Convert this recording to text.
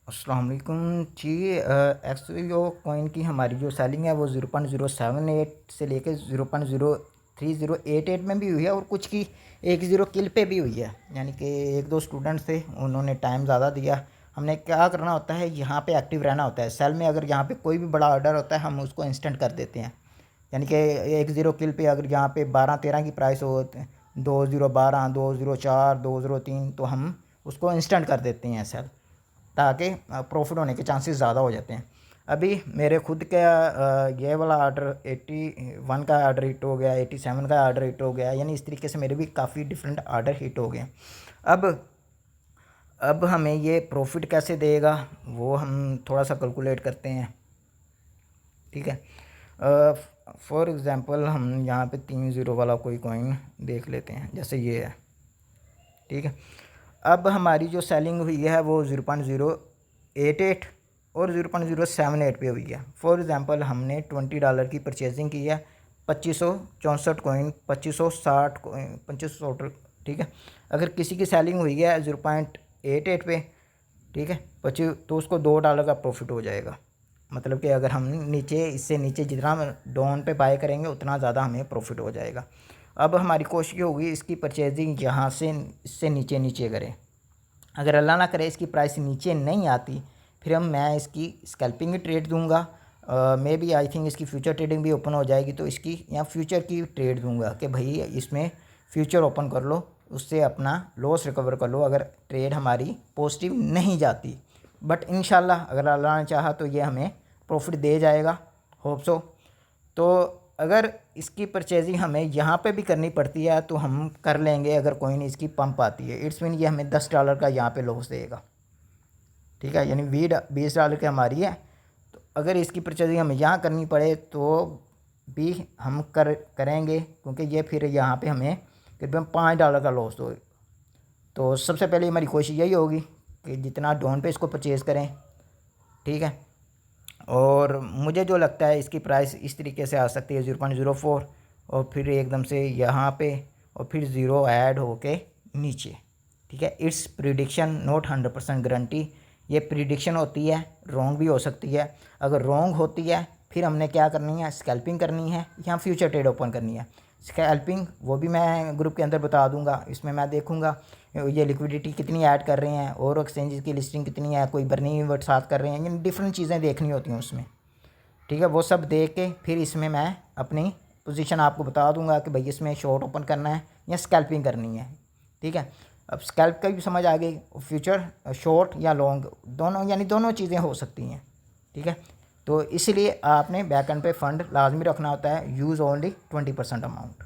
अस्सलाम वालेकुम जी। एक्चुअली जो कॉइन की हमारी जो सेलिंग है वो 0.078 से लेके 0.03088 में भी हुई है और कुछ की 10 किल पे भी हुई है। यानी कि एक दो स्टूडेंट्स थे, उन्होंने टाइम ज़्यादा दिया। हमने क्या करना होता है, यहाँ पे एक्टिव रहना होता है सेल में। अगर यहाँ पे कोई भी बड़ा ऑर्डर होता है हम उसको इंस्टेंट कर देते हैं। यानी कि 10 किल पे अगर यहाँ पे 12-13 की प्राइस हो, 2012, 204, 203, तो हम उसको इंस्टेंट कर देते हैं सेल, ताकि प्रॉफिट होने के चांसेस ज़्यादा हो जाते हैं। अभी मेरे खुद का ये वाला ऑर्डर 81 का ऑर्डर हिट हो गया, 87 का ऑर्डर हिट हो गया। यानी इस तरीके से मेरे भी काफ़ी डिफरेंट ऑर्डर हिट हो गए। अब अब हमें ये प्रॉफिट कैसे देगा वो हम थोड़ा सा कैलकुलेट करते हैं। ठीक है, फॉर एग्ज़ाम्पल हम यहाँ पे 3 ज़ीरो वाला कोई कॉइन देख लेते हैं, जैसे ये है। ठीक है, अब हमारी जो सेलिंग हुई है वो 0.088 और 0.078 पे हुई है। फॉर एग्ज़ाम्पल हमने $20 की परचेजिंग की है, 2564 कॉइन, 2560 कॉइन, 2500। ठीक है, अगर किसी की सेलिंग हुई है 0.88 पे, ठीक है, 25, तो उसको $2 का प्रॉफिट हो जाएगा। मतलब कि अगर हम नीचे, इससे नीचे जितना डाउन पे बाय करेंगे उतना ज़्यादा हमें प्रॉफिट हो जाएगा। अब हमारी कोशिश होगी इसकी परचेजिंग यहाँ से इससे नीचे नीचे करें। अगर अल्लाह ना करे इसकी प्राइस नीचे नहीं आती, फिर मैं इसकी स्कैल्पिंग की ट्रेड दूंगा। मे बी आई थिंक इसकी फ्यूचर ट्रेडिंग भी ओपन हो जाएगी, तो इसकी या फ्यूचर की ट्रेड दूंगा कि भाई इसमें फ्यूचर ओपन कर लो, उससे अपना लॉस रिकवर कर लो अगर ट्रेड हमारी पॉजिटिव नहीं जाती। बट इंशाल्लाह अगर अल्लाह ने चाहा तो ये हमें प्रॉफिट दे जाएगा, होप सो। तो अगर इसकी परचेजिंग हमें यहाँ पे भी करनी पड़ती है तो हम कर लेंगे। अगर कोई नहीं इसकी पंप आती है, इट्स मीन ये हमें $10 का यहाँ पे लॉस देगा। ठीक है, यानी $20 की हमारी है, तो अगर इसकी परचेजिंग हमें यहाँ करनी पड़े तो भी हम करेंगे, क्योंकि ये फिर यहाँ पे हमें करीबन $5 का लॉस हो। तो सबसे पहले हमारी कोशिश यही होगी कि जितना डाउन पे इसको परचेज़ करें। ठीक है, और मुझे जो लगता है इसकी प्राइस इस तरीके से आ सकती है 0.04 और फिर एकदम से यहाँ पे और फिर ज़ीरो ऐड होके नीचे। ठीक है, इट्स प्रिडिक्शन, नॉट 100% गारंटी। ये प्रिडिक्शन होती है, रॉन्ग भी हो सकती है। अगर रॉन्ग होती है फिर हमने क्या करनी है, स्कैल्पिंग करनी है या फ्यूचर ट्रेड ओपन करनी है। स्कैल्पिंग वो भी मैं ग्रुप के अंदर बता दूंगा। इसमें मैं देखूंगा ये लिक्विडिटी कितनी ऐड कर रहे हैं और एक्सचेंज की लिस्टिंग कितनी है, कोई बर्निंग इवेंट साथ कर रहे हैं, यानी डिफरेंट चीज़ें देखनी होती हैं उसमें। ठीक है, वो सब देख के फिर इसमें मैं अपनी पोजीशन आपको बता दूंगा कि भाई इसमें शॉर्ट ओपन करना है या स्कैल्पिंग करनी है। ठीक है, अब स्कैल्प का भी समझ आ गई, फ्यूचर शॉर्ट या लॉन्ग दोनों, यानी दोनों चीज़ें हो सकती हैं। ठीक है, तो इसलिए आपने बैक एंड पे फ़ंड लाजमी रखना होता है, यूज़ ओनली 20% अमाउंट।